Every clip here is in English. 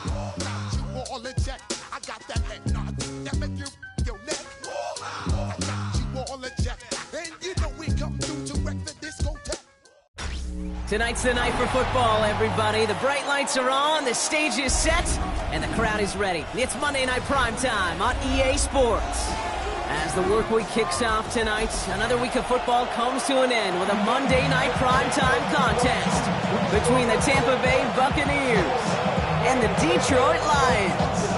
You all in check. I got that head nod that make you your neck. I got you all in check. And you know we come through to wreck the discotheque. Tonight's the night for football, everybody. The bright lights are on, the stage is set, and the crowd is ready. It's Monday Night Primetime on EA Sports. As the work week kicks off tonight, another week of football comes to an end with a Monday Night Primetime contest between the Tampa Bay Buccaneers and the Detroit Lions.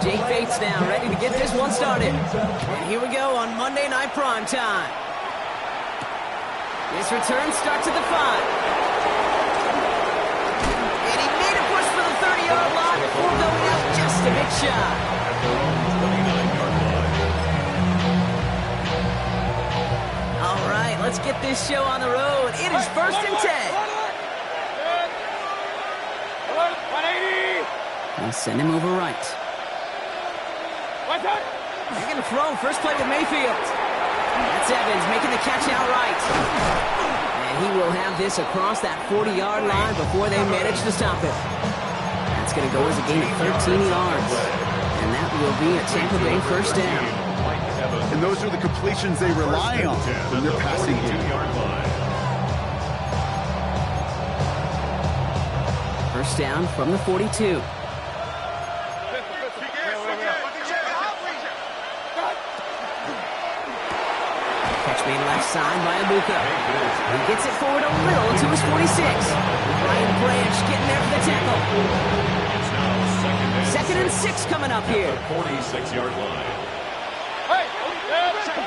Jake Bates now ready to get this one started. And here we go on Monday Night Primetime. This return starts at the 5. And he made a push for the 30-yard line before going out just a bit shy. All right, let's get this show on the road. It is 1st and 10. We'll send him over right. They're going to throw first play with Mayfield. That's Evans making the catch outright. And he will have this across that 40-yard line before they manage to stop it. That's going to go as a gain of 13 yards. And that will be a Tampa Bay first down. And those are the completions they rely on when they're passing game. First down from the 42. Made left side by Abuka. He gets it forward a little to his 46. Ryan Branch getting there for the tackle. Second and 6 coming up here. 46-yard line. Hey! Run. Pistol.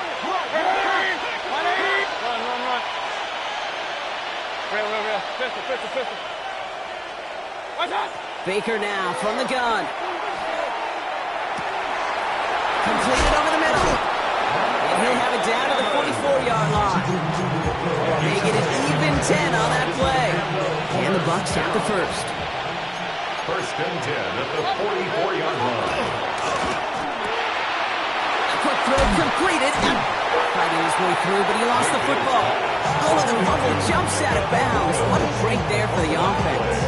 What's that? Baker now from the gun. Completed over the middle. And he'll have it down to the 44-yard line. Making it even 10 on that play. And the Bucs have the first. 1st and 10 at the 44-yard line. A quick throw completed. Fighting his way through, but he lost the football. Oh, and the fumble jumps out of bounds. What a break there for the offense.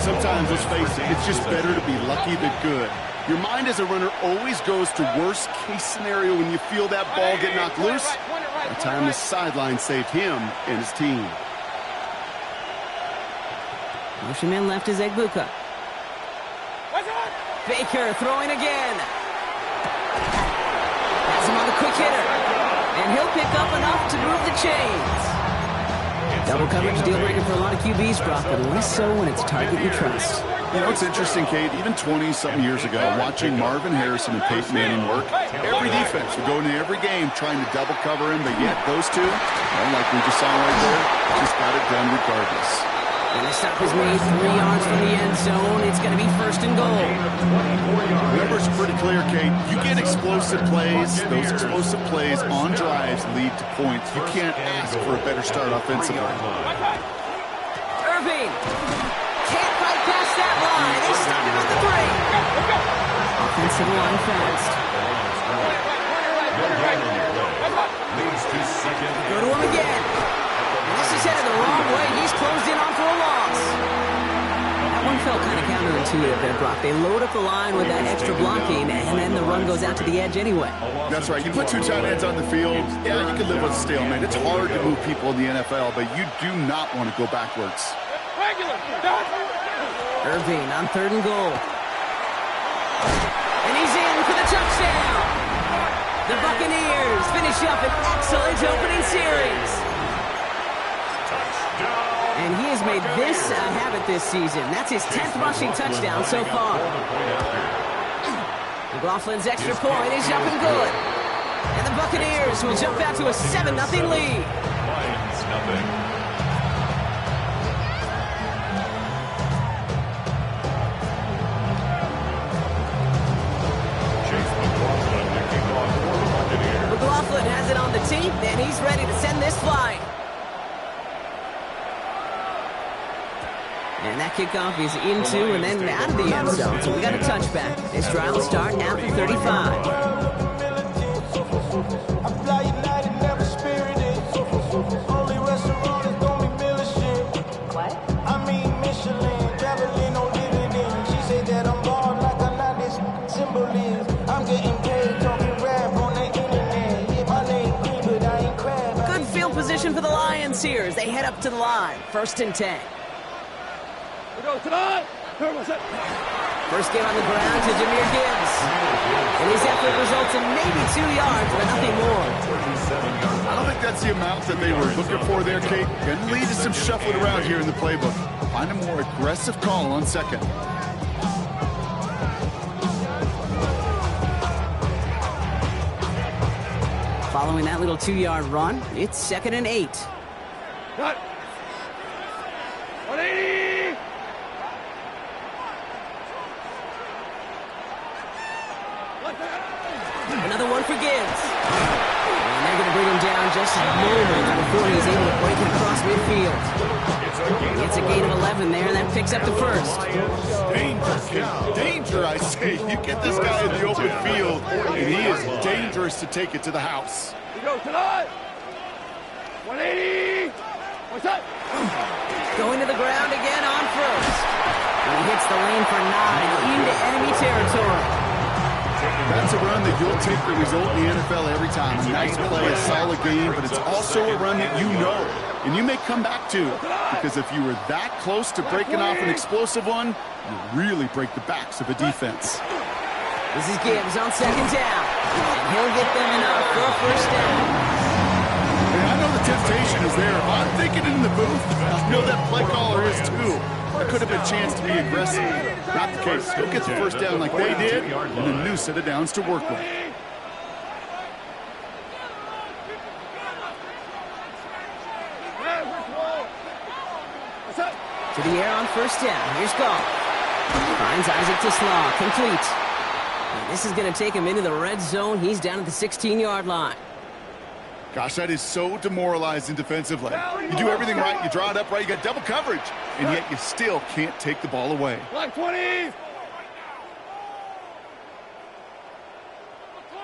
Sometimes, let's face it, it's just better to be lucky than good. Your mind as a runner always goes to worst case scenario when you feel that ball get knocked loose. The time the sideline saved him and his team. Motion man left is Egbuka. Baker throwing again. Has him on the quick hitter. And he'll pick up enough to move the chains. Double coverage deal breaker for a lot of QBs, Brock, but less so when it's a target you trust. You know, it's interesting, Kate, even 20-something years ago, watching Marvin Harrison and Peyton Manning work, every defense would go into every game trying to double cover him, but yet those two, like we just saw right there, just got it done regardless. And the stop is made 3 yards from the end zone. It's going to be 1st and goal. Numbers are pretty clear, Kate. You get explosive plays. Those explosive plays on drives lead to points. You can't ask for a better start offensively. Irving can't fight past that line. They stop him at the 3. Offensive line fast. Go to him again. And this is headed the wrong way. He's closed in on for a loss. That one felt kind of counterintuitive there, Brock. They load up the line with that extra blocking, and then the run goes out to the edge anyway. That's right. You put 2 tight ends on the field, yeah, you can live with a stalemate. It's hard to move people in the NFL, but you do not want to go backwards. Irving on 3rd and goal. And he's in for the touchdown. The Buccaneers finish up an excellent opening series. And he has made this a habit this season. That's his 10th rushing touchdown so far. McLaughlin's extra point is up and good. And the Buccaneers will jump out to a 7-0 lead. McLaughlin has it on the tee, and he's ready to send this flying. And that that kickoff is into and then out of the end zone. So we got a touchback. This drive will start at the 35. For the Lions here as they head up to the line. 1st and 10. First game on the ground to Jahmyr Gibbs. And his effort results in maybe 2 yards, but nothing more. I don't think that's the amount that they were looking for there, Kate. Can lead to some shuffling around here in the playbook. Find a more aggressive call on 2nd. Following that little 2-yard run, it's 2nd and 8. Cut. 180. Another one for Gibbs. And they're going to bring him down just moments before he's able to break it across midfield. It's a gain of 11 there, and that picks up the 1st. Danger, I say. You get this guy in the open field, and he is dangerous to take it to the house. We go tonight. 180. What's that? Going to the ground again on 1st. And he hits the lane for 9 into enemy territory. That's a run that you'll take the result in the NFL every time. A nice play, a solid game, but it's also a run that you know, and you may come back to, because if you were that close to breaking off an explosive one, you really break the backs of a defense. This is Gibbs on 2nd down, and he'll get them enough for a 1st down. And I know the temptation is there. If I'm thinking in the booth, I know that play caller is too. There could have been a chance to be aggressive. Not the case. Go get the 1st down like they did, and a new set of downs to work with. To the air on 1st down. Here's Goff. Finds Isaac Toslaw. Complete. And this is going to take him into the red zone. He's down at the 16-yard line. Gosh, that is so demoralizing defensively. You do everything right, you draw it up right, you got double coverage, and yet you still can't take the ball away. Black 20.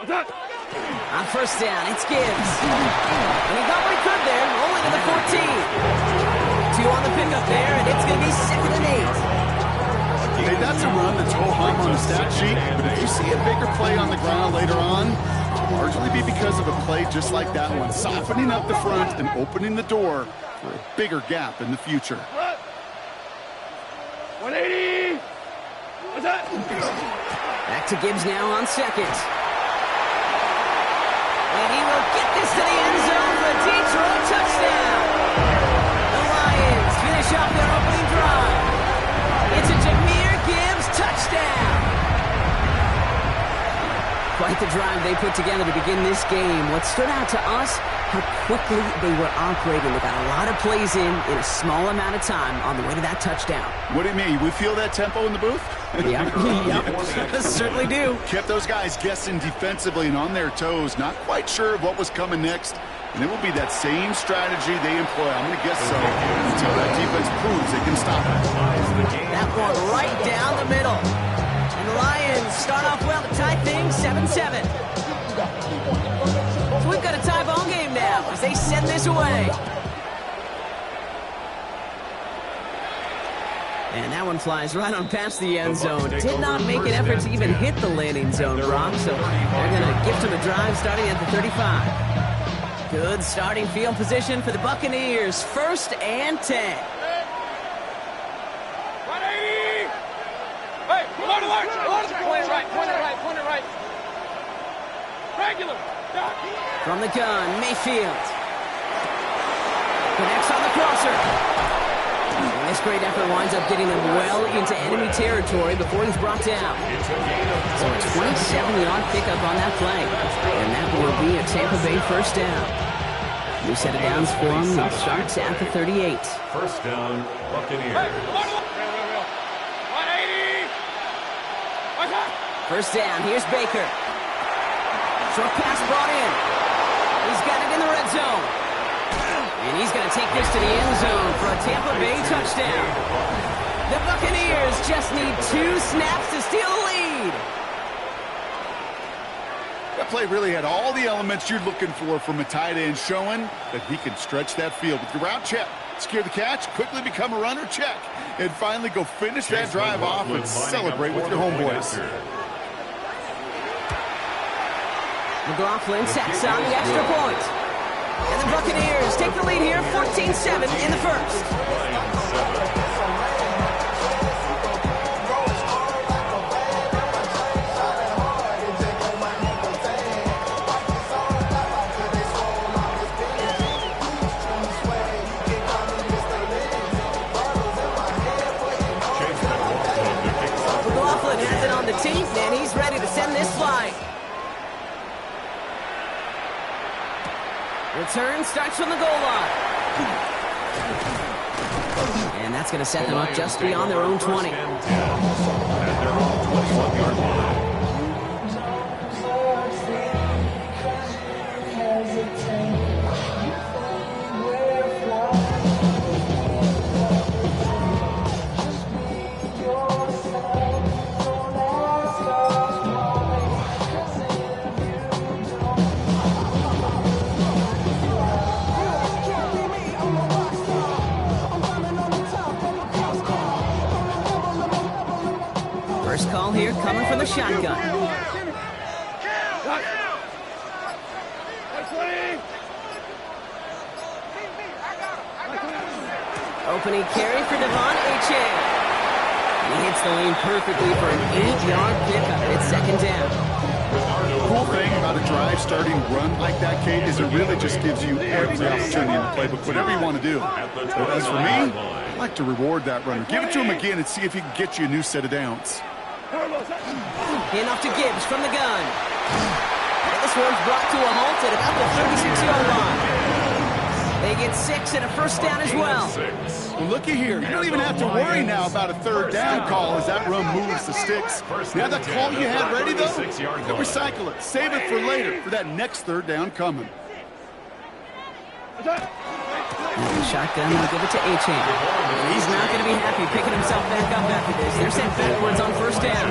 On 1st down, it's Gibbs. And he got what he could there, rolling to the 14. 2 on the pickup there, and it's going to be 2nd and 8. Hey, that's a run that's ho-hum on the stat sheet, but if you see a bigger play on the ground later on, it'll largely be because of a play just like that one, softening up the front and opening the door for a bigger gap in the future. 180. What's that? Back to Gibbs now on 2nd. And he will get this to the end zone for a Detroit touchdown. The Lions finish off their opening drive. It's a Jahmyr Gibbs touchdown. Quite the drive they put together to begin this game. What stood out to us, how quickly they were operating. They got a lot of plays in a small amount of time on the way to that touchdown. What do you mean? We feel that tempo in the booth? Yeah, certainly do. Kept those guys guessing defensively and on their toes, not quite sure of what was coming next. And it will be that same strategy they employ. I'm going to guess so until that defense proves they can stop it. That one right down the middle. And the Lions start off well to tie things 7-7. So we've got a tie ball game now as they send this away. And that one flies right on past the end zone. Did not make an effort to even hit the landing zone, Brock. So they're going to gift him a drive starting at the 35. Good starting field position for the Buccaneers. 1st and 10. 180. Hey, come on, Point it right, point it right, point it right. Regular. From the gun, Mayfield. Connects on the crosser. And this great effort winds up getting them well into enemy territory before he's brought down. So a 27-yard pickup on that play. And that will be a Tampa Bay 1st down. New set of downs for him. It starts at the 38. 1st down, Buccaneers. Hey, 180. 1st down, here's Baker. Short pass brought in. He's got it in the red zone. And he's going to take this to the end zone for a Tampa Bay touchdown. The Buccaneers just need 2 snaps to steal the lead. That play really had all the elements you're looking for from a tight end, showing that he can stretch that field with the route check, secure the catch, quickly become a runner check, and finally go finish that drive off and celebrate with your homeboys. McLaughlin sacks on the extra point. And the Buccaneers take the lead here, 14-7 in the first. McLaughlin has it on the tee, and he's ready to send this flying. Return starts from the goal line. And that's going to set them up just beyond their own 20. First call here coming from the shotgun. Opening carry for Devon Achane. He hits the lane perfectly for an 8-yard pickup. It's second down. The cool thing about a drive starting run like that, Kate, is it really just gives you every opportunity in the playbook, whatever you want to do. But as for me, I like to reward that runner. Give it to him again and see if he can get you a new set of downs. Handoff to Gibbs from the gun. And this one's brought to a halt at about the 36-yard line. They get 6 and a first down as well. Well, looky here. You don't even have to worry now about a third down call as that run moves the sticks. Now that call you had ready, though, you recycle it. Save it for later for that next third down coming. Shotgun, they'll give it to Achane. He's not going to be happy picking himself back up after this. They're sent backwards on first down.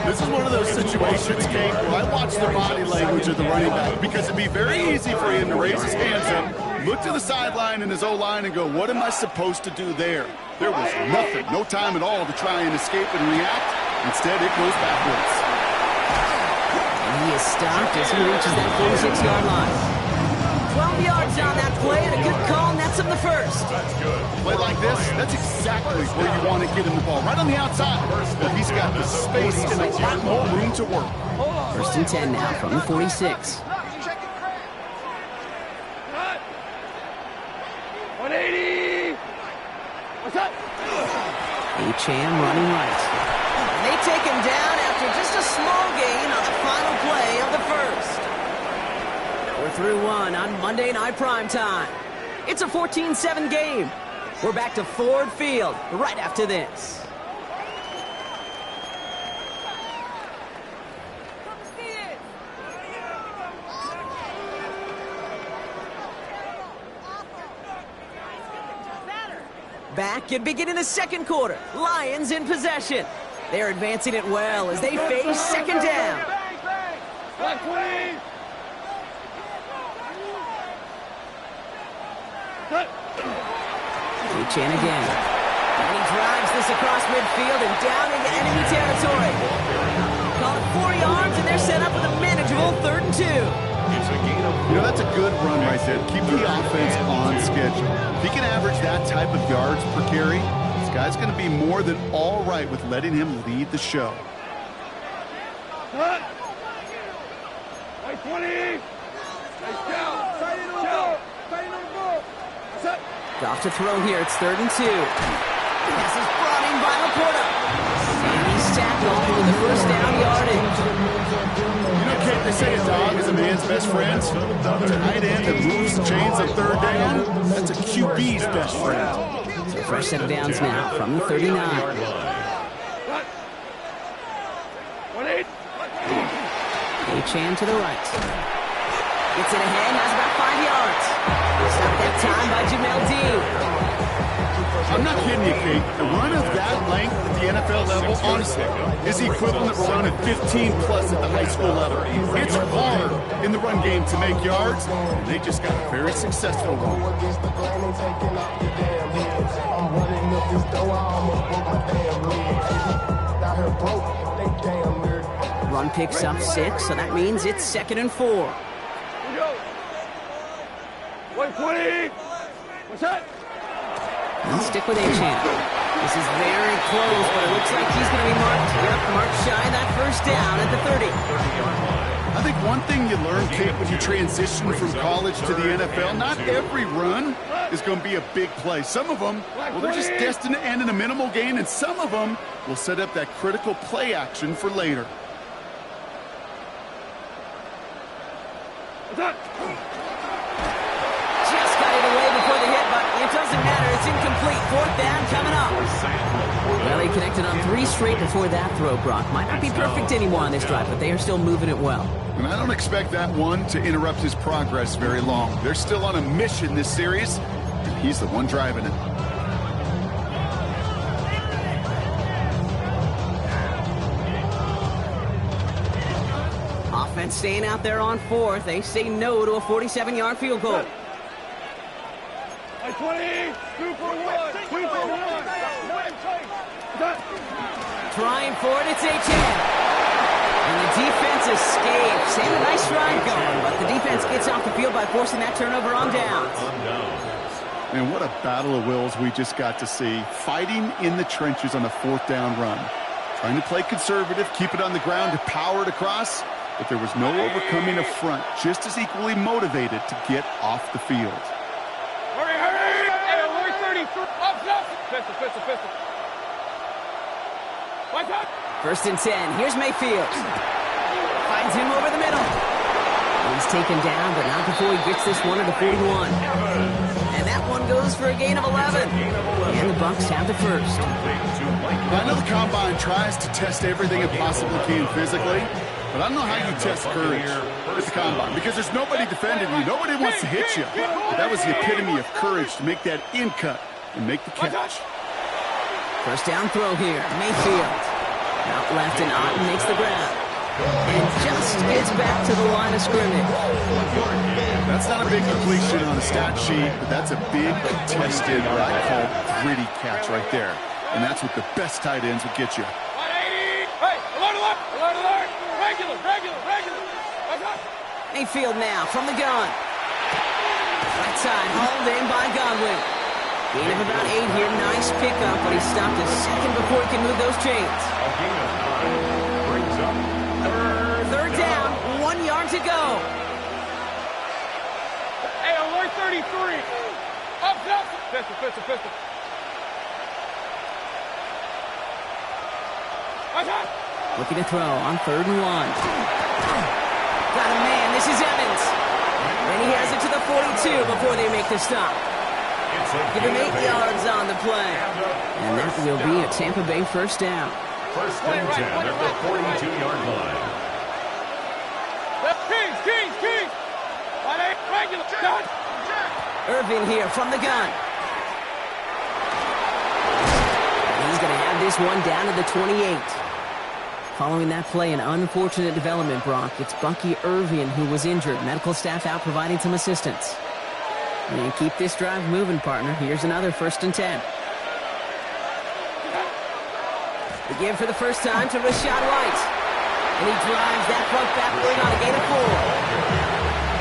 This is one of those situations, Kate, where I watch the body language of the running back because it'd be very easy for him to raise his hands up, look to the sideline in his O-line and go, what am I supposed to do there? There was nothing, no time at all to try and escape and react. Instead, it goes backwards. And he is stopped as he reaches that 46-yard line. 12 yards on that play, and a good call nets him the first. That's good. Play like this, that's exactly where you want to get him the ball, right on the outside. But he's got the space and a lot more room to work. First and 10 now from the 46. Achane running right. They take him down after just a small gain on the final play of the first. We're through one on Monday Night Primetime. It's a 14-7 game. We're back to Ford Field right after this. Back and beginning the second quarter. Lions in possession. They're advancing it well as they face second down. Achane again. And he drives this across midfield and down into enemy territory. Call it 4 yards, and they're set up with a manageable 3rd and 2. You know, that's a good run right there. Keep the offense on schedule. If he can average that type of yards per carry, this guy's going to be more than all right with letting him lead the show. Off to throw here. It's 3rd and 2. Pass is brought in by Laporta. And he's tackled with the first down yardage. You know, Kate, they say a dog is a man's best friend. The tight end that moves the chains on 3rd down, that's a QB's best friend. So a fresh set of downs now from the 39. Achane to the right. Gets it ahead, has about 5 yards. Stopped that time by Jamel Dean. I'm not kidding you, Kate. A run of that length at the NFL level, honestly, is the equivalent of a run of 15-plus at the high school level. It's hard in the run game to make yards, and they just got a very successful one. Run picks up 6, so that means it's 2nd and 4. Here we go. 120. What's that? He'll stick with Achane. This is very close, but it looks like he's going to be marked. Yep, marked shy that first down at the 30. I think one thing you learn, Kate, when you transition from college to the NFL, not every run is going to be a big play. Some of them, well, they're just destined to end in a minimal gain, and some of them will set up that critical play action for later. What's that? Just got it away before the hit, but it doesn't matter. It's incomplete. 4th down coming up. Well, he connected on 3 straight before that throw, Brock. Might not be perfect anymore on this drive, but they are still moving it well. And I don't expect that one to interrupt his progress very long. They're still on a mission this series, and he's the one driving it. Offense staying out there on 4th. They say no to a 47-yard field goal. 20. 2 for 1. 2 for 1. Trying for it, it's Achane. And the defense escapes. They have a nice drive going, but the defense gets off the field by forcing that turnover on downs. And what a battle of wills we just got to see. Fighting in the trenches on a 4th down run. Trying to play conservative, keep it on the ground to power it across, but there was no overcoming a front, just as equally motivated to get off the field. Hurry, hurry! Hey, alert 33. Up. Pistol. Watch out! 1st and 10. Here's Mayfield. Finds him over the middle. He's taken down, but not before he gets this one at the 41. And that one goes for a gain of 11. And the Bucs have the first. I know the Combine tries to test everything it possibly can physically, but I don't know how you test courage at the Combine, because there's nobody defending you. Nobody wants to hit you. But that was the epitome of courage to make that in cut and make the catch. 1st down throw here. Mayfield. Out left, and Otten makes the grab. And just gets back to the line of scrimmage. That's not a big completion on a stat sheet, but that's a big contested, what I call gritty catch right there. And that's what the best tight ends would get you. 180. Hey, alert. Regular. Watch out. Mayfield now from the gun. Right side, hauled in by Godwin. Gain of about 8 here. Nice pickup, but he stopped a second before he can move those chains. Brings up 3rd down, 1 yard to go. Hey, alert 33. Up. Pistol. Watch out! Looking to throw on 3rd and 1. Got a man. This is Evans. And he has it to the 42 before they make the stop. Give him 8 yards on the play. And that will be a Tampa Bay 1st down. 1st and 10 at the 42-yard line. Kings. Regular. Done. Irvin here from the gun. And he's going to have this one down to the 28. Following that play, an unfortunate development, Brock. It's Bucky Irvin who was injured. Medical staff out providing some assistance. And keep this drive moving, partner. Here's another 1st and 10. The give for the first time to Rachaad White. And he drives that front backward on a gain of 4.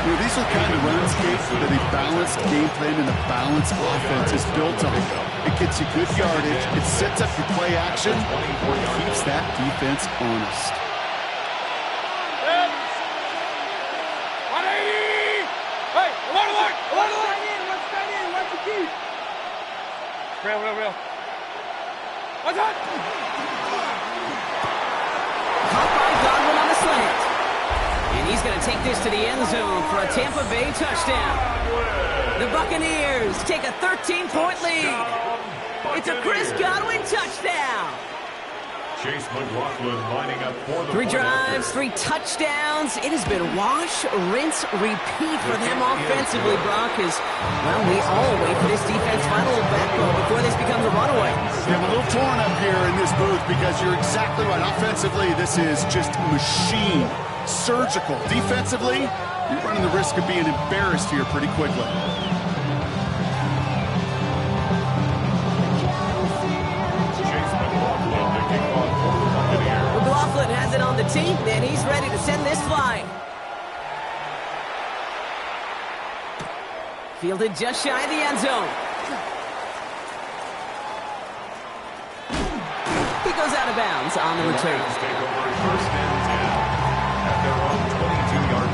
You know, these are the kind of runs, Kate, that a balanced game plan and a balanced offense is built on. It gets you good yardage, it sets up your play action, it keeps that defense honest. 180! Hey, alert! What's that in? What's the key? Real. What's that? Caught by Godwin on the slant. And he's going to take this to the end zone for a Tampa Bay touchdown. The Buccaneers take a 13-point lead. It's a Chris Godwin touchdown. Chase McLaughlin lining up for the 3 drives, 3 touchdowns. It has been wash, rinse, repeat for them offensively, Brock, as, well, we all wait for this defense final backbone before this becomes a runaway. Yeah, I'm a little torn up here in this booth because you're exactly right. Offensively, this is just machine, surgical. Defensively, you're running the risk of being embarrassed here pretty quickly. McLaughlin has it on the tee, and he's ready to send this flying. Fielded just shy of the end zone. He goes out of bounds on the return. Take over first and 10 at their own 22-yard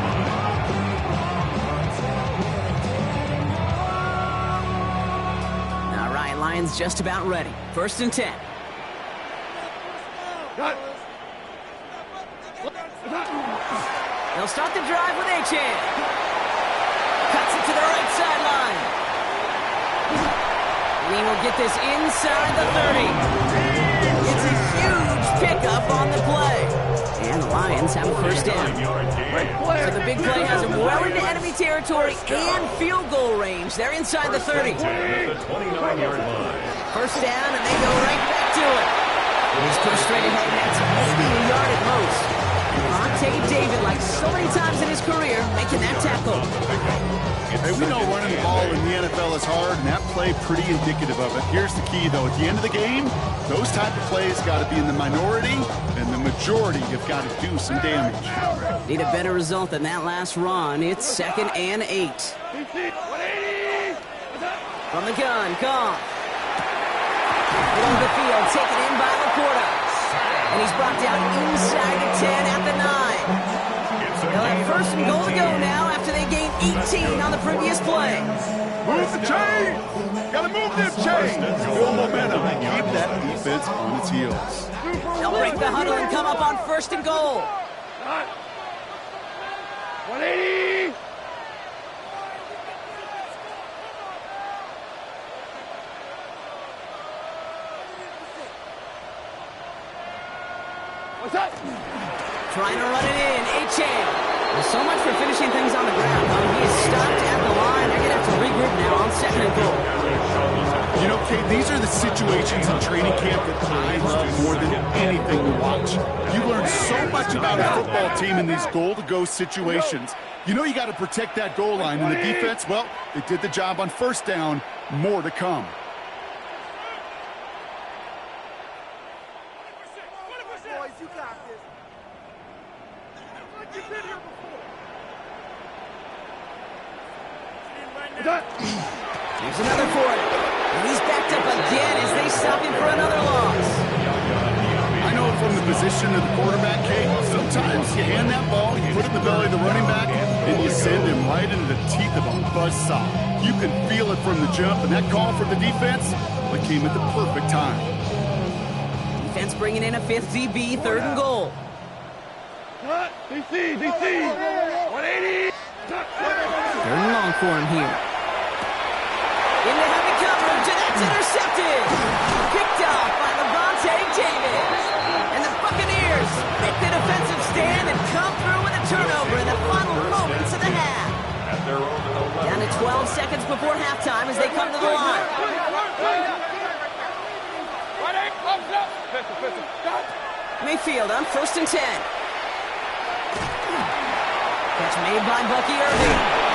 line. All right, Lions just about ready. First and 10. They'll start the drive with Achane. Cuts it to the right sideline. Lee will get this inside the 30. It's a huge pickup on the play. And the Lions have a first down. So the big play has them well into enemy territory and field goal range. They're inside the 30. The 29-yard line. First down, and they go right back to it. He's pushed straight ahead, and that's maybe a yard at most. Vontae David, like so many times in his career, making that tackle. Hey, we know running the ball in the NFL is hard, and that play pretty indicative of it. Here's the key, though. At the end of the game, those type of plays got to be in the minority, and the majority have got to do some damage. Need a better result than that last run. It's 2nd and 8. From the gun, Goff. Along the field, taken in by LaPorta. And he's brought down inside the 10 at the 9. They'll have first and goal to go now after they gained 18 on the previous play. Move the chain! Gotta move them chains! Full momentum. Keep that defense on its heels. They'll break the huddle and come up on first and goal. 180! What's up? Trying to run it in. Achane. There's so much for finishing things on the ground. He is stopped at the line. They're going to have to regroup now on 2nd and goal. You know, Kate, these are the situations in training camp that I love more than anything to watch. You learn so much about a football team in these goal-to-go situations. You know you got to protect that goal line, and the defense, well, they did the job on first down. More to come. Here's another for it. And he's backed up again as they stop him for another loss. I know from the position of the quarterback, Kate, sometimes you hand that ball, you put it in the belly of the running back, and you send him right into the teeth of a buzzsaw. You can feel it from the jump, and that call for the defense, it came at the perfect time. Defense bringing in a 5th DB, 3rd and goal. DC! 180! 3rd and long for him here. Into heavy coverage, and that's intercepted. Picked off by Vontae David. And the Buccaneers make the defensive stand and come through with a turnover in the final moments of the half. Down to 12 seconds before halftime as they come to the line. Mayfield on 1st and 10. Catch made by Bucky Irving.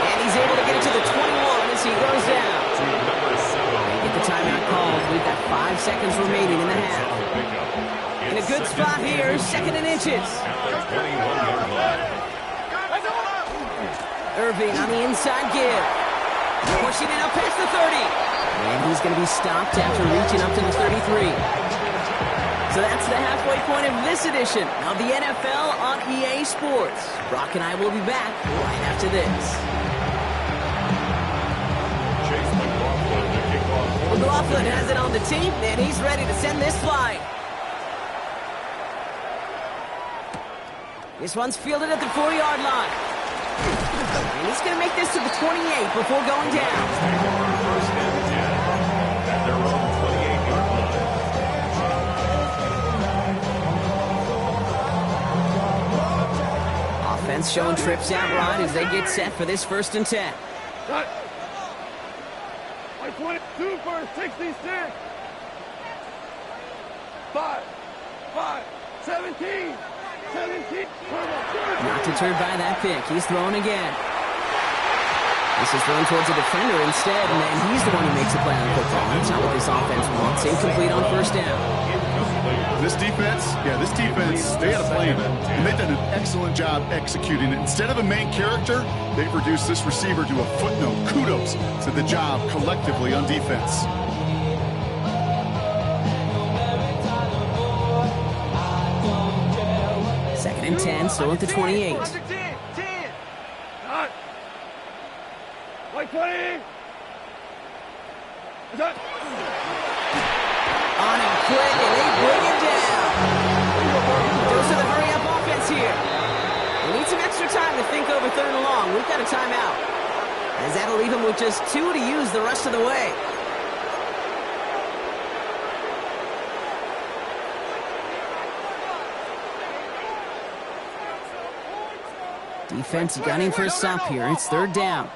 And he's able to get it to the 21 as he goes down. They get the timeout called. We've got 5 seconds remaining in the half. In a good spot here, 2nd and inches. Irving on the inside give. Pushing it up past the 30. And he's going to be stopped after reaching up to the 33. So that's the halfway point of this edition of the NFL on EA Sports. Brock and I will be back right after this. McLaughlin has it on the team, and he's ready to send this flying. This one's fielded at the 4-yard line. And he's going to make this to the 28 before going down. First and 10 at their own 28-yard line. Offense showing trips out right as they get set for this 1st and 10. Cut. 22 first, 66. 5, 17. Not deterred by that pick. He's throwing again. This is thrown towards a defender instead, and then he's the one who makes a play on the football. That's not what this offense wants. Incomplete on 1st down. This defense, they had a plan, and they've done an excellent job executing it. Instead of a main character, they've reduced this receiver to a footnote. Kudos to the job collectively on defense. Second and 10, still at the 28. 10. Like 20. On him quick, and they bring him down. Goes to the hurry-up offense here. We need some extra time to think over 3rd and long. We've got a timeout. As that'll leave him with just 2 to use the rest of the way. Defense gunning for a stop here. It's 3rd down.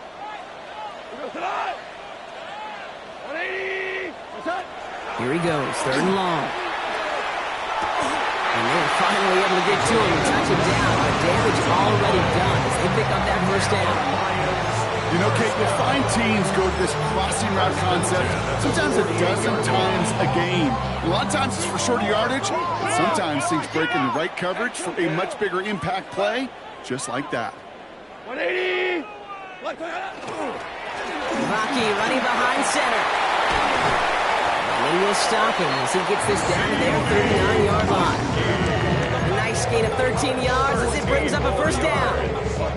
Here he goes, 3rd and long. And they're finally able to get to him and touch him down, but damage already done as they pick up that 1st down. You know, Kate, you'll find teams go to this crossing route concept sometimes a dozen times a game. A lot of times it's for shorter yardage, but sometimes things break in the right coverage for a much bigger impact play, just like that. 180! Rocky running behind center. They will stop him as he gets this down to their 39-yard line. A nice gain of 13 yards as it brings up a 1st down.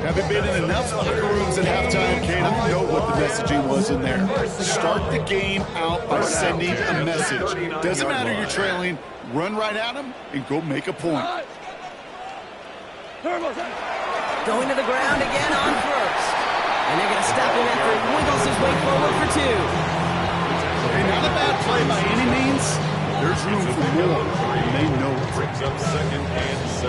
Haven't been in enough locker rooms at halftime, Kate. I don't know what the messaging was in there. Start the game out by sending a message. Doesn't matter you're trailing, run right at them and go make a point. Going to the ground again on 1st. And they're going to stop him after he wiggles his way forward for 2. Hey, not a bad play by any means. There's room for more, and they know it. Brings up 2nd and 7.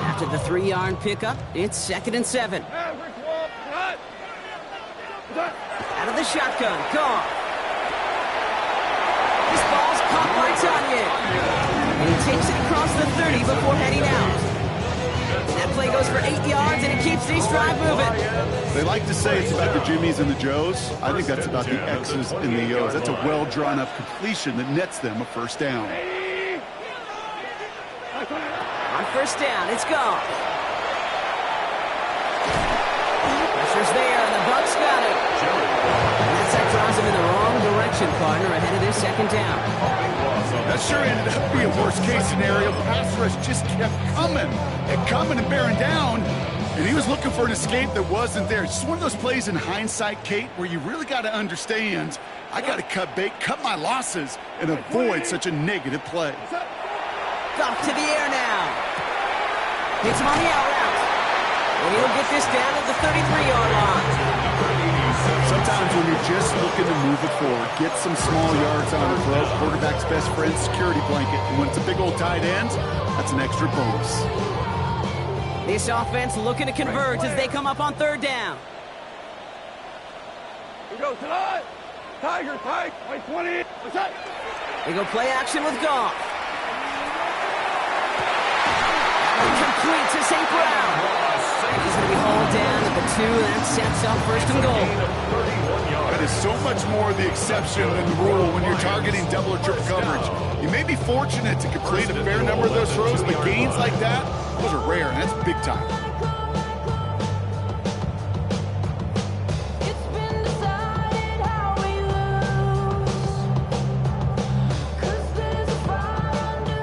After the 3-yard pickup, it's 2nd and 7. Out of the shotgun, Goff. This ball's caught by Tonyan. And he takes it across the 30 before heading out. That play goes for 8 yards, and it keeps this drive moving. They like to say it's about the Jimmies and the Joes. I think that's about the X's and the O's. That's a well-drawn-up completion that nets them a 1st down. On 1st down, it's Goff. Pressure's there, and the Bucs got it. And that draws him in the wrong direction, partner, ahead of their 2nd down. That sure ended up being a worst-case scenario. Pass rush just kept coming and bearing down, and he was looking for an escape that wasn't there. It's just one of those plays in hindsight, Kate, where you really got to understand, I got to cut bait, cut my losses, and avoid such a negative play. Goff to the air now. Hits him on the out route. And he'll get this down at the 33-yard line. Sometimes when you're just looking to move it forward, get some small yards on it, bro. Quarterback's best friend, security blanket. And when it's a big old tight end, that's an extra bonus. This offense looking to convert as they come up on 3rd down. Here we go, tonight. Tiger, tight, like 20. What's that? They go play action with Goff. Complete to St. Brown. He's going to be hauled down at the 2, and that sets up 1st and goal. That is so much more the exception than the rule when you're targeting double or triple coverage. You may be fortunate to complete a fair number of those throws, but gains like that, those are rare, and that's big time.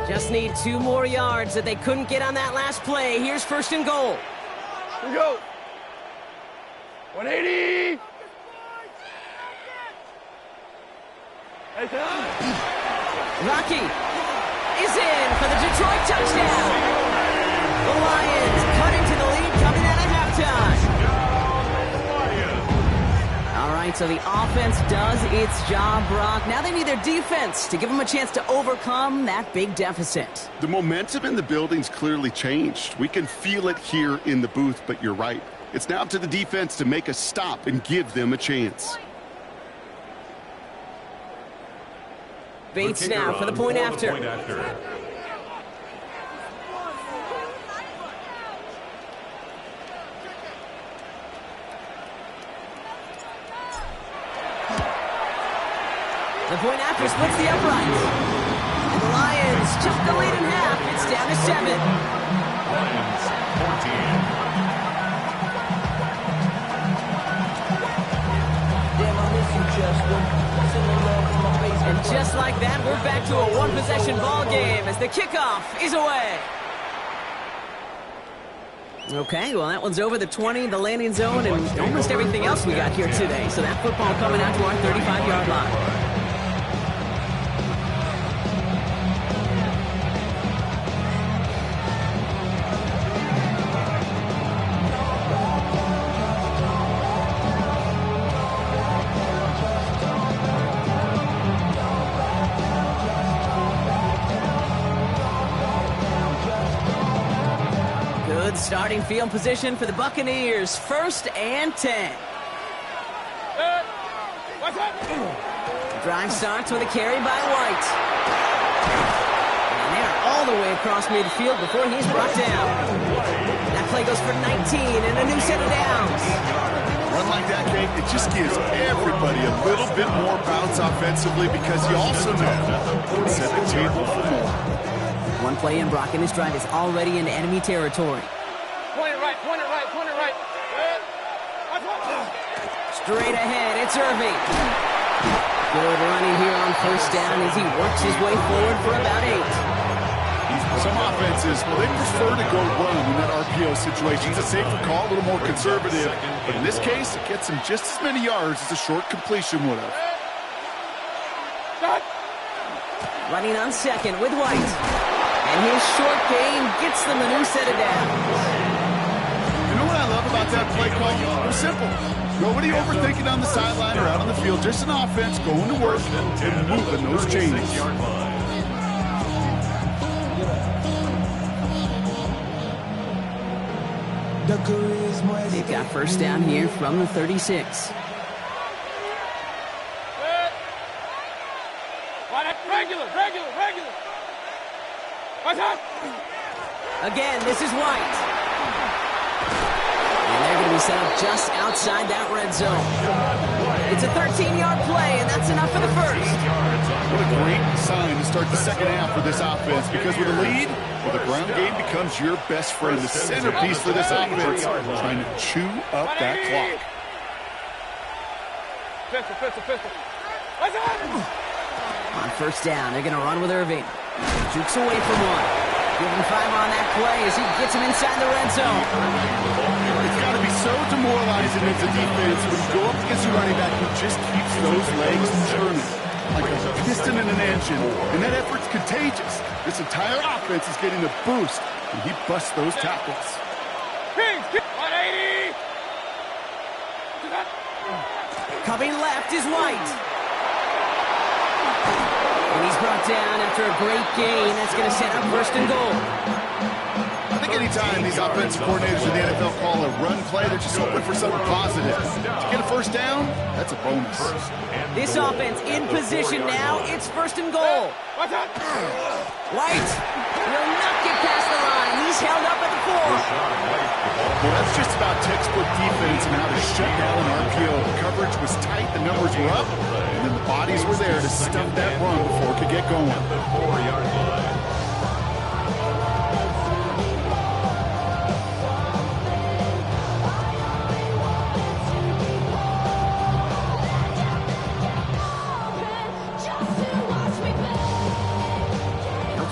Just need 2 more yards that they couldn't get on that last play. Here's 1st and goal. Here we go. 180. Rocky is in for the Detroit touchdown. The Lions cut into the lead coming out of halftime. right, so the offense does its job, Brock. Now they need their defense to give them a chance to overcome that big deficit. The momentum in the building's clearly changed. We can feel it here in the booth, but you're right. It's now up to the defense to make a stop and give them a chance. Bates now for the point after. The point after splits the uprights. And the Lions chop the lead in half. It's down to 7. Lions 14. And just like that, we're back to a one-possession ball game as the kickoff is away. Okay, well, that one's over the 20, the landing zone, and almost everything else we got here today. So that football coming out to our 35-yard line. Starting field position for the Buccaneers. 1st and 10. Drive starts with a carry by White. And they're all the way across midfield before he's brought down. That play goes for 19 and a new set of downs. Run like that, Kate, it just gives everybody a little bit more bounce offensively because you also know it set the table for more. One play in, Brock, and this drive is already in enemy territory. Point it right, point it right, point it right. Straight ahead, it's Irving. Good running here on 1st down as he works his way forward for about 8. Some offenses, well, they prefer to go run in that RPO situation. It's a safer call, a little more conservative. But in this case, it gets him just as many yards as a short completion would have. Running on 2nd with White. And his short game gets them a new set of downs. You know what I love about that play call? It was simple. Nobody overthinking on the sideline or out on the field. Just an offense going to work and moving those chains. They've got 1st down here from the 36. Regular. Again, this is White. And they're going to be set up just outside that red zone. It's a 13-yard play, and that's enough for the 1st. What a great sign to start the 2nd half for this offense, because with a lead, well, the ground game becomes your best friend, the centerpiece for this offense, trying to chew up that clock. Pistol. On 1st down, they're going to run with Irving. Jukes away from 1. Give him 5 on that play as he gets him inside the red zone. It's got to be so demoralizing as a defense when you go up against a running back who just keeps those legs turning like a piston in an engine. And that effort's contagious. This entire offense is getting a boost, and he busts those tackles. 180! Coming left is White. And he's brought down after a great gain. That's going to set up 1st and goal. I think anytime these offensive coordinators in the NFL call a run play, they're just hoping for something positive. To get a 1st down, that's a bonus. This offense in position now. It's 1st and goal. White will not get past the line. He's held up at the 4. Well, that's just about textbook defense and how to shut down an RPO. The coverage was tight, the numbers were up, and then the bodies were there to stuff that run before it could get going. The 4-yard line.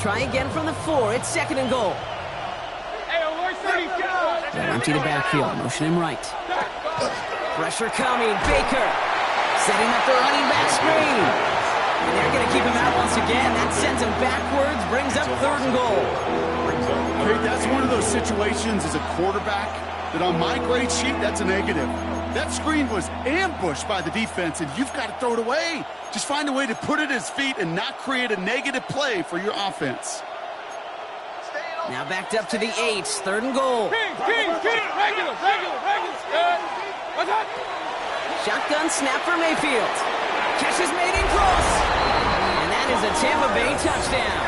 Try again from the 4. It's 2nd and goal. They'll empty the backfield. Motion him right. Pressure coming. Baker setting up the running back screen. And they're going to keep him out once again. That sends him backwards. Brings up 3rd and goal. Okay, that's one of those situations as a quarterback that on my grade sheet, that's a negative. That screen was ambushed by the defense, and you've got to throw it away. Just find a way to put it at his feet and not create a negative play for your offense. Now backed up to the 8, 3rd and goal. Regular. Shotgun snap for Mayfield. Catch is made in close. And that is a Tampa Bay touchdown.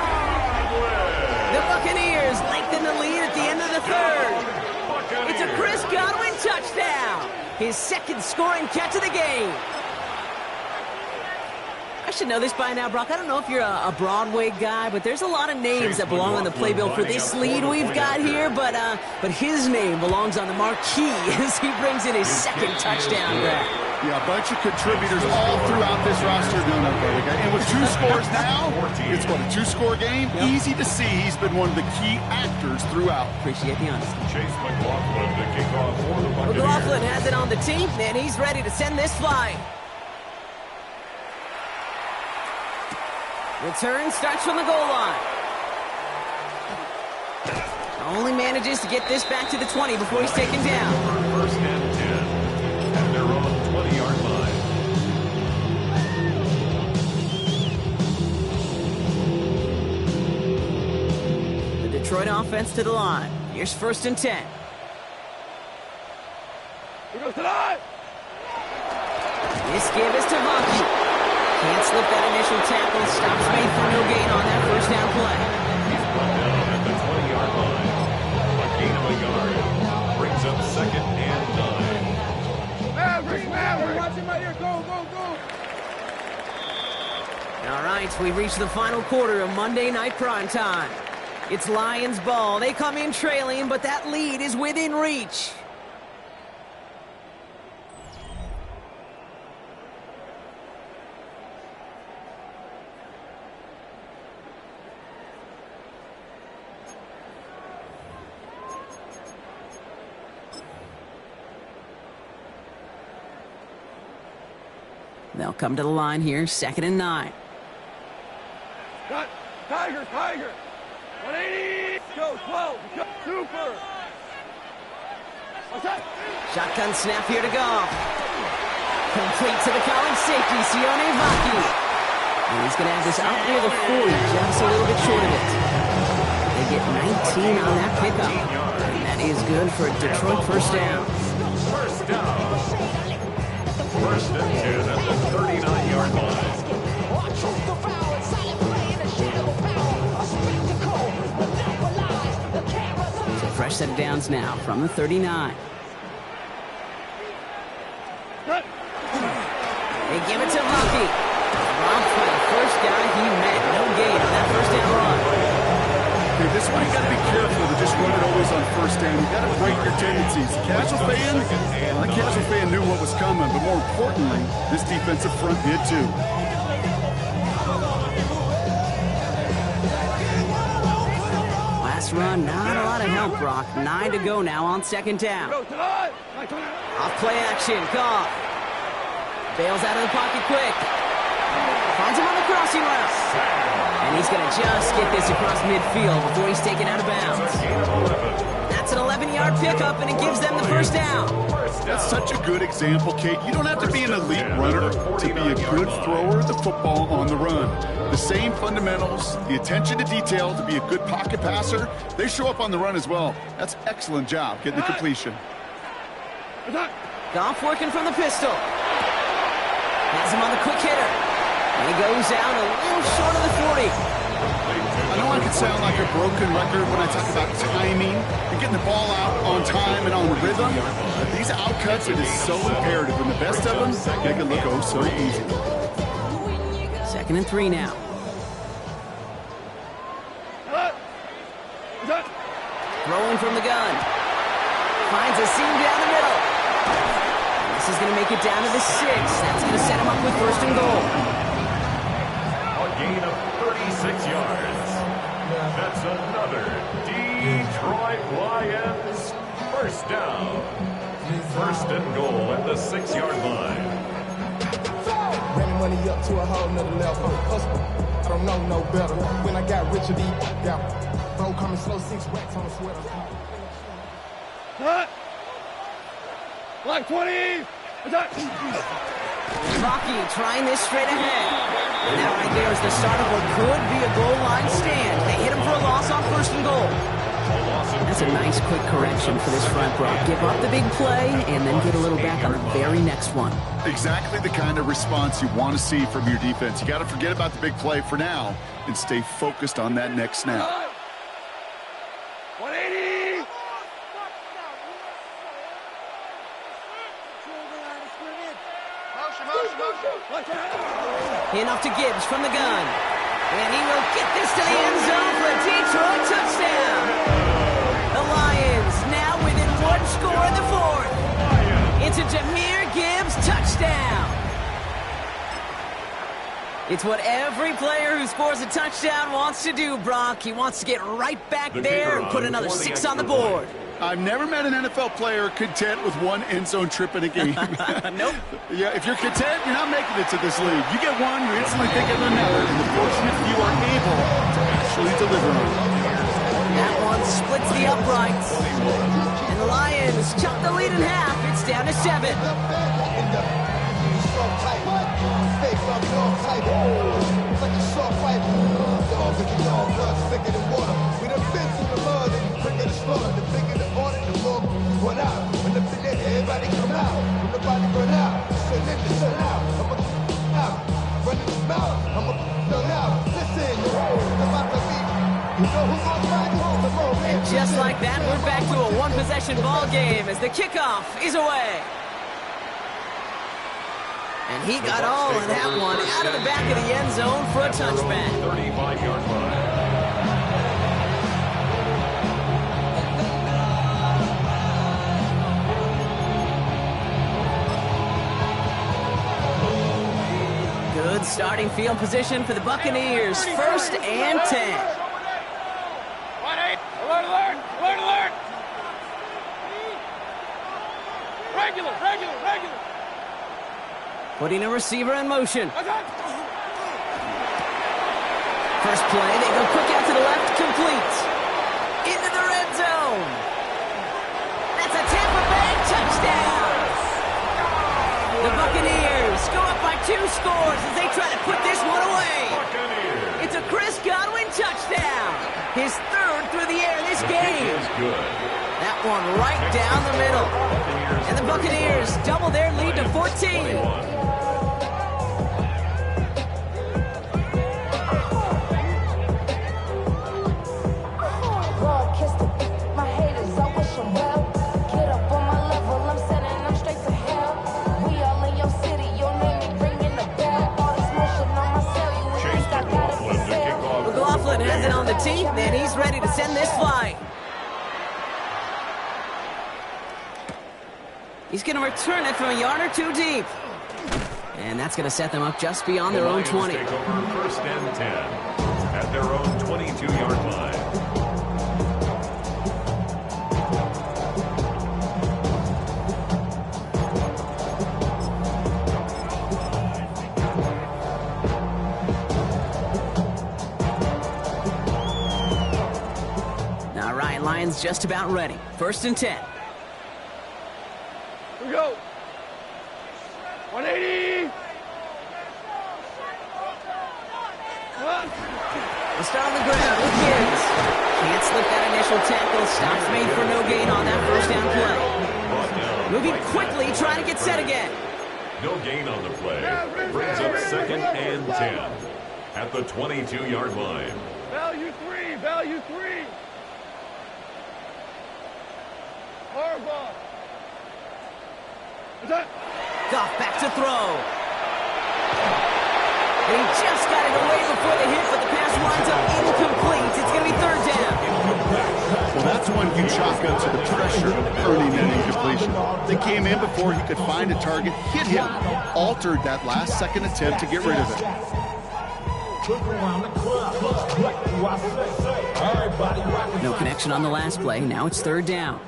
The Buccaneers lengthen the lead at the end of the 3rd. It's a Chris Godwin touchdown. His 2nd scoring catch of the game. I should know this by now, Brock. I don't know if you're a Broadway guy, but there's a lot of names that belong on the playbill for this lead we've got here, but his name belongs on the marquee as he brings in his 2nd touchdown grab. Yeah, a bunch of contributors all throughout this roster. No, brother. And with 2 scores now, it's what, a 2-score game? Yep. Easy to see he's been one of the key actors throughout. Appreciate the honesty. Chase McLaughlin to kick off for the Buccaneers. McLaughlin has it on the team, and he's ready to send this flying. Return starts from the goal line. Only manages to get this back to the 20 before he's taken down. 1st and 10 at their own 20-yard line. The Detroit offense to the line. Here's 1st and 10. Here goes tonight. This give is to Vonkie. Can't slip that initial tackle. Stops made for no gain on that 1st down play. He's brought down at the 20-yard line. A gain of a yard. Brings up 2nd and 9. Maverick. Watch him right here. Go. All right, we reach the final quarter of Monday Night Primetime. It's Lions ball. They come in trailing, but that lead is within reach. They'll come to the line here, 2nd and 9. Got Tiger. 180. Go, 12. Super. Shotgun snap here to Goff. Complete to the college safety, Sione Vaki. And he's going to have this out near the 40, just a little bit short of it. They get 19 on that pickup. And that is good for a Detroit 1st down. 1st down. 1st and 10 at the 39-yard line. So fresh set of downs now from the 39. They give it to Lucky. Robbed for the 1st guy he met. No gain on that 1st down run. Okay, this one you got to be careful to just run it always on 1st down. You got to break your tendencies. The casual fan knew what was coming, but more importantly, this defensive front did too. Last run, not a lot of help, Brock. 9 to go now on 2nd down. Off play action, Goff. Bails out of the pocket quick. Finds him on the crossing route. And he's going to just get this across midfield before he's taken out of bounds. That's an 11-yard pickup, and it gives them the 1st down. That's such a good example, Kate. You don't have to be an elite runner to be a good thrower of the football on the run. The same fundamentals, the attention to detail to be a good pocket passer, they show up on the run as well. That's excellent job getting the completion. Goff working from the pistol. Has him on the quick hitter. And he goes out a little short of the 40. I know I can sound like a broken record when I talk about timing and getting the ball out on time and on rhythm, but these outcuts, it is so imperative, and the best of them make it look oh so easy. 2nd and 3 now. Throwing from the gun. Finds a seam down the middle. This is going to make it down to the 6. That's going to set him up with 1st and goal. A gain of 36 yards. That's another Detroit Lions 1st down. 1st and goal at the 6-yard line. Running money up to a whole nother level. I don't know no better. When I got rich, got bro coming slow, 6 racks on the sweater. Cut! Like 20! Rocky trying this straight ahead. And that right there is the start of what could be a goal line stand. They hit him for a loss on 1st and goal. That's a nice quick correction for this front row. Give up the big play and then get a little back on the very next one. Exactly the kind of response you want to see from your defense. You got to forget about the big play for now and stay focused on that next snap. 180! Enough to Gibbs from the gun. And he will get this to the end zone for a Detroit touchdown. The Lions now within 1 score in the 4th. It's a Jahmyr Gibbs touchdown. It's what every player who scores a touchdown wants to do, Brock. He wants to get right back there and put another 6 on the board. I've never met an NFL player content with 1 end zone trip in a game. Nope. Yeah, if you're content, you're not making it to this league. You get one, you instantly think of another, and the fortunate few are able to actually deliver on it. That one splits the uprights. And the Lions chop the lead in half. It's down to 7. And just like that, we're back to a one-possession ball game as the kickoff is away. And he got all of that one out of the back of the end zone for a touchback. 35-yard line. Good starting field position for the Buccaneers. 1st and 10. Alert, alert! Alert, alert! Regular! Putting a receiver in motion. First play, they go quick out to the left, complete. Into the red zone. That's a Tampa Bay touchdown. The Buccaneers go up by 2 scores as they try to put this one away. It's a Chris Godwin touchdown. His 3rd through the air this game. That one right down the middle. And the Buccaneers double their lead to 14. Has it on the tee, and he's ready to send this flying. He's going to return it from a yard or 2 deep. And that's going to set them up just beyond their own 20. Take over 1st and 10 at their own 22-yard line. Lions just about ready. 1st and 10. Here we go. 180. We'll start on the ground with Gibbs. Can't slip that initial tackle. Stops made for no gain on that 1st down play. Moving quickly, trying to get set again. No gain on the play. Brings up 2nd and 10 at the 22-yard line. Value 3. Value 3. Harbaugh. Goff back to throw. And he just got it away before the hit, but the pass winds up incomplete. It's going to be 3rd down. Well, that's one you chalk up to the pressure earning that incompletion. They came in before he could find a target, hit him, altered that last-second attempt to get rid of it. No connection on the last play. Now it's 3rd down.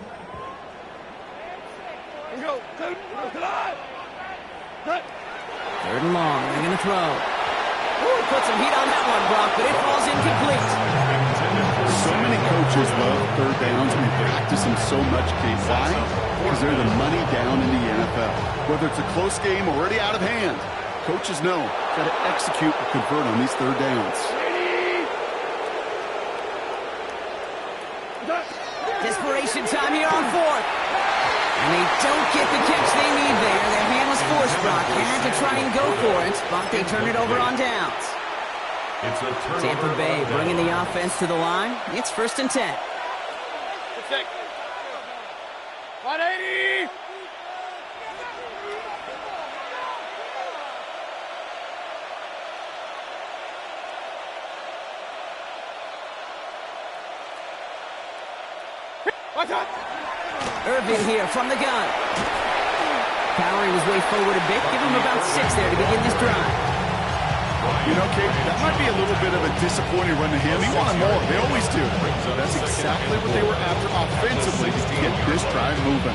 Here we go. 3rd and long. They're going to throw. Ooh, put some heat on that one, Brock, but it falls incomplete. So many many coaches love third downs and they practice them so much, Kate. Why? Because they're the money down in the NFL. Whether it's a close game already out of hand, coaches know got to execute and convert on these third downs. Desperation time here on fourth. And they don't get the catch they need there. Their hand was forced, Brock. They had to try and go for it, but they turn it over on downs. It's a Tampa Bay bringing the offense to the line. It's 1st and 10. 180! Irvin here from the gun. Powering his way forward a bit. Give him about 6 there to begin this drive. You know, Kate, that might be a little bit of a disappointing run to him. He wanted more. They always do. That's exactly what they were after offensively to get this drive moving.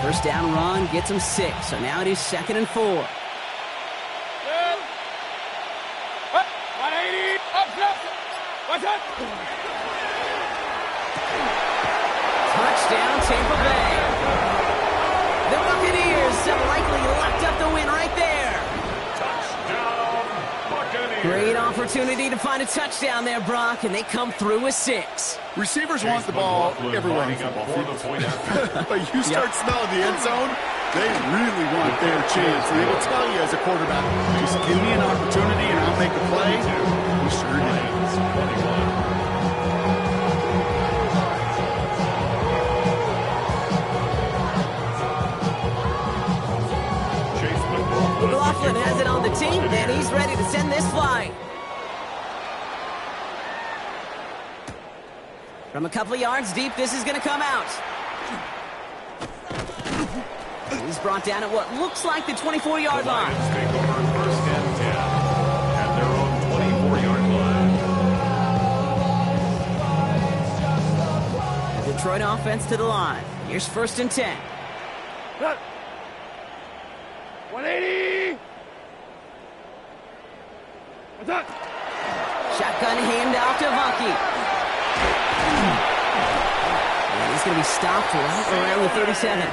First down run gets him 6. So now it is 2nd and 4. 180! Up, watch out! Touchdown, Tampa Bay. The Buccaneers have likely locked up the win right there. Touchdown, Buccaneers. Great opportunity to find a touchdown there, Brock, and they come through with 6. Receivers want the ball everywhere on football field. But you start smelling the end zone, they really want their chance. And they will tell you as a quarterback, just give me an opportunity and I'll make a play. We sure did. McLaughlin has it on the team, and he's ready to send this flying. From a couple of yards deep, this is going to come out. He's brought down at what looks like the 24-yard line. Lions take over 1st and 10 at their own 24-yard line. The Detroit offense to the line. Here's 1st and 10. 180! Shotgun handoff to Vaki. And he's going to be stopped right around the 37.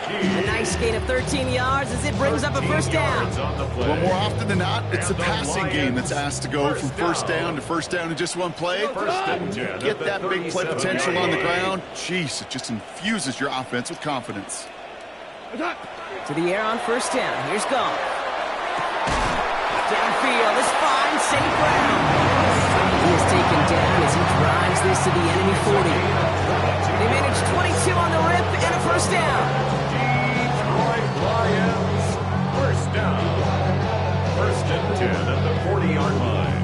A nice gain of 13 yards as it brings up a 1st down. Well, more often than not, it's the passing game that's asked to go from 1st down to 1st down in just one play. Get that big play potential on the ground. Jeez, it just infuses your offense with confidence. To the air on 1st down. Here's Goff. Downfield is fine. St. Brown. He is taken down as he drives this to the enemy 40. They manage 22 on the rip and a 1st down. Detroit Lions, 1st down. 1st and 10 at the 40-yard line.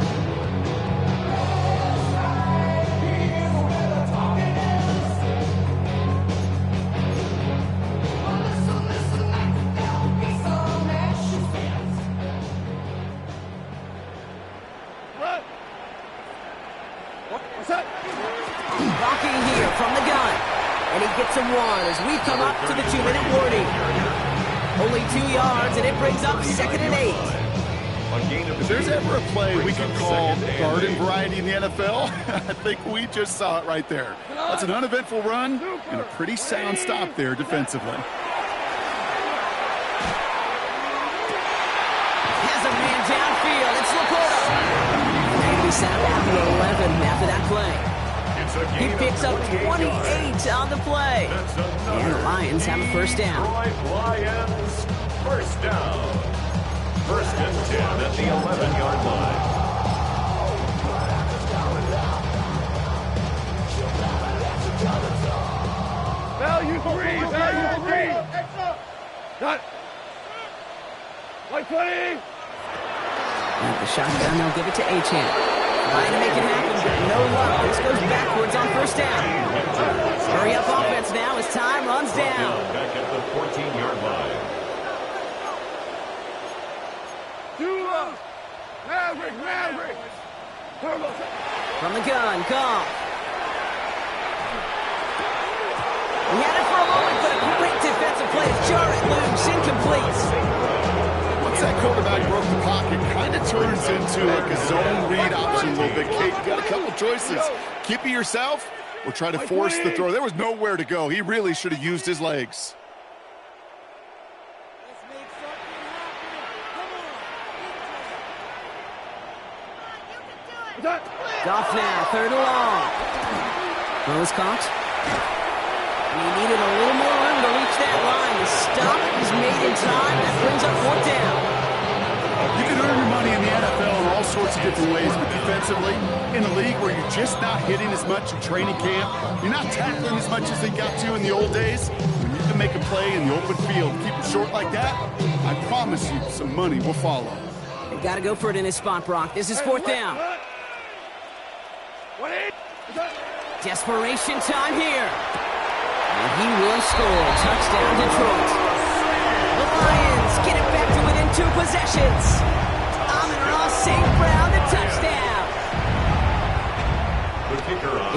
Blocking here from the gun. And he gets him 1 as we come up to the 2-minute warning. Only 2 yards, and it brings up 2nd and 8. If there's ever a play we can call garden variety in the NFL, I think we just saw it right there. That's an uneventful run and a pretty sound stop there defensively. Has a man downfield. It's Laporta. And he's out to 11 after that play. He picks up 28 on the play. And the Lions have a 1st down. Lions, 1st down. 1st and 10 at the 11-yard line. Value 3! Cut! 120! At the shotgun, they'll give it to Achane. Trying to make it happen, but no luck. This goes backwards on 1st down. Hurry up offense now as time runs down. Back at the 14-yard line. Maverick! From the gun, Goff. He had it for a moment, but a great defensive play to jar it loose, incomplete. Once that quarterback broke the pocket, kind of turns into like a zone read option a little bit. Kate, you got a couple choices. Keep it yourself or try to force the throw. There was nowhere to go. He really should have used his legs. Goff now, 3rd and long. Throw is caught. And he needed a little more room to reach that line. The stop is made in time. That brings up 4th down. You can earn your money in the NFL in all sorts of different ways, but defensively, in a league where you're just not hitting as much in training camp, you're not tackling as much as they got to in the old days, when you can make a play in the open field, keep it short like that, I promise you some money will follow. They got to go for it in his spot, Brock. This is 4th down. Desperation time here. And he will score. Touchdown, Detroit. The Lions get it back to within 2 possessions. Amon-Ra St. Brown, the touchdown.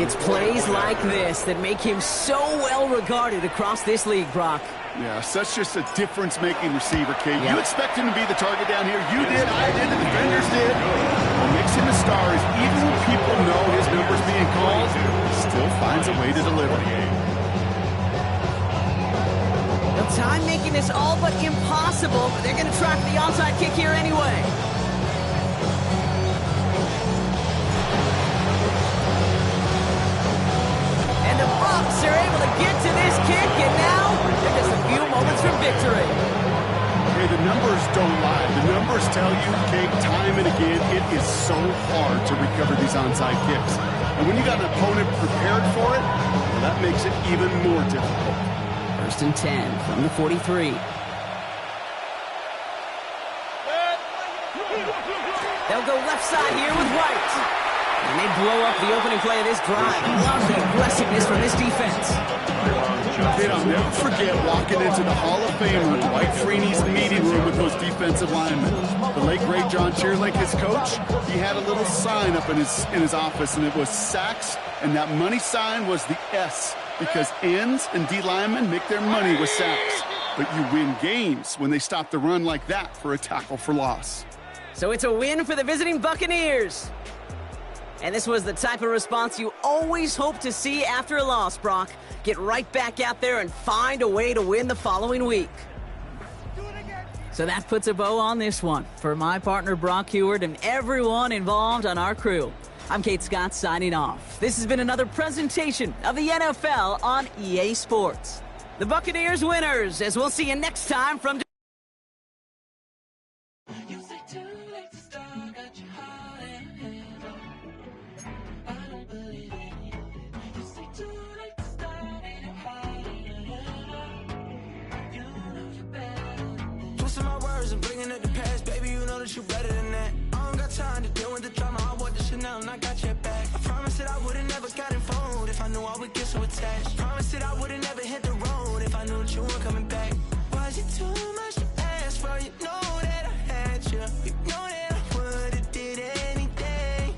It's plays like this that make him so well regarded across this league, Brock. Yeah, such just a difference-making receiver, Kate. You expect him to be the target down here. You did, I did, the defenders did. What makes him a star is even when people know his number's being called, he still finds a way to deliver. The time making this all but impossible, but they're going to try for the onside kick here anyway. And the Bucs are able to get to this kick, and now they're just a few moments from victory. Hey, the numbers don't lie. The numbers tell you, Kate, time and again, it is so hard to recover these onside kicks. And when you got an opponent prepared for it, well, that makes it even more difficult. 1st and 10 from the 43. They'll go left side here with White. And they blow up the opening play of this drive. Love the aggressiveness from this defense. Kate, I'll never forget walking into the Hall of Fame room, Dwight Freeney's meeting room with those defensive linemen. The late, great John Cheerlink, his coach, he had a little sign up in his office, and it was sacks, and that money sign was the S, because ends and D linemen make their money with sacks. But you win games when they stop the run like that for a tackle for loss. So it's a win for the visiting Buccaneers. And this was the type of response you always hope to see after a loss, Brock. Get right back out there and find a way to win the following week. So that puts a bow on this one. For my partner, Brock Huard, and everyone involved on our crew, I'm Kate Scott signing off. This has been another presentation of the NFL on EA Sports. The Buccaneers winners, as we'll see you next time from... You better than that. I don't got time to deal with the drama. I want the Chanel and I got your back. I promise that I would've never gotten phoned if I knew I would get so attached. I promise that I would've never hit the road if I knew that you weren't coming back. Was it too much to ask for? You know that I had you. You know that I would've did anything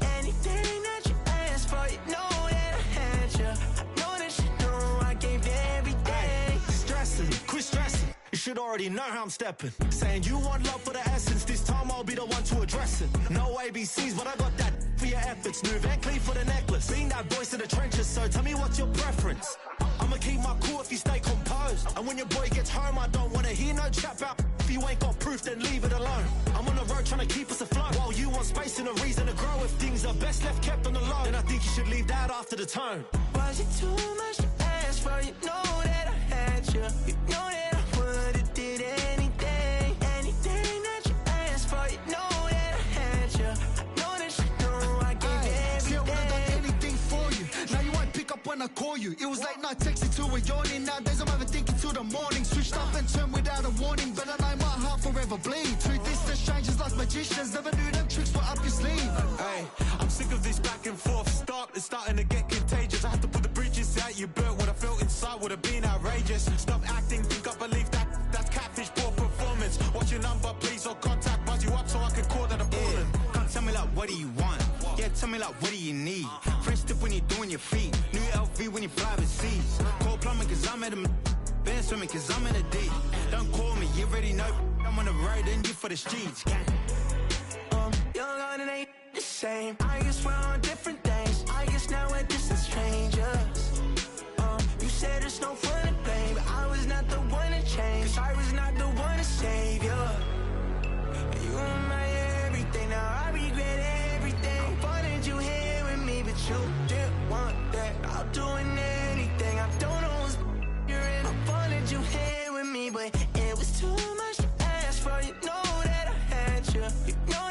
that you asked for. You know that I had you. I know that you know I gave everything. Stressing, quit stressing. You should already know how I'm stepping. Saying you want love for the essence. This time I'll be the one to address it. No ABCs, but I got that for your efforts. New Van Cleef for the necklace. Being that voice in the trenches, so tell me what's your preference. I'ma keep my cool if you stay composed. And when your boy gets home, I don't wanna hear no chat about. If you ain't got proof, then leave it alone. I'm on the road trying to keep us afloat. While you want space and a reason to grow. If things are best left kept on the low, then I think you should leave that after the tone. Was it too much to ask for? You know that I had you. You know that I would've did anything that you asked for. You know that I had you. I know that you know I gave everything. See, I would've done anything for you. Now you won't pick up when I call you. It was late night texting till we're yawning. Nowadays I'm overthinking till the morning. Switched up and turned without a warning, but I know my heart forever bleed. Truth is, the strangers like magicians. Never knew them tricks were up your sleeve. Hey, I'm sick of this back and forth. It's starting to get contagious. I have to put the bridges out you built. What I felt inside would have been outrageous. Stop acting, think I believe that's catfish, poor performance. What's your number, please, or contact, buzz you up so I can call that a ballin'. Can't tell me like, what do you want? Yeah, tell me like, what do you need? Fresh tip when you're doing your feet. New LV when you fly overseas. Cold plumbing cause I'm at a cause I'm in a deep. Don't call me, you already know. I'm on the road and you for the streets. Young on it ain't the same. I guess we're on different things. I guess now we're distant strangers. You said it's no fun to blame, but I was not the one to change. Cause I was not the one to save you. You were my everything, now I regret everything. I wanted you here with me, but you didn't want that. I'm doing anything, I don't know what's you're in. I wanted you here with me, but it was too much to ask for. You know that I had you. You know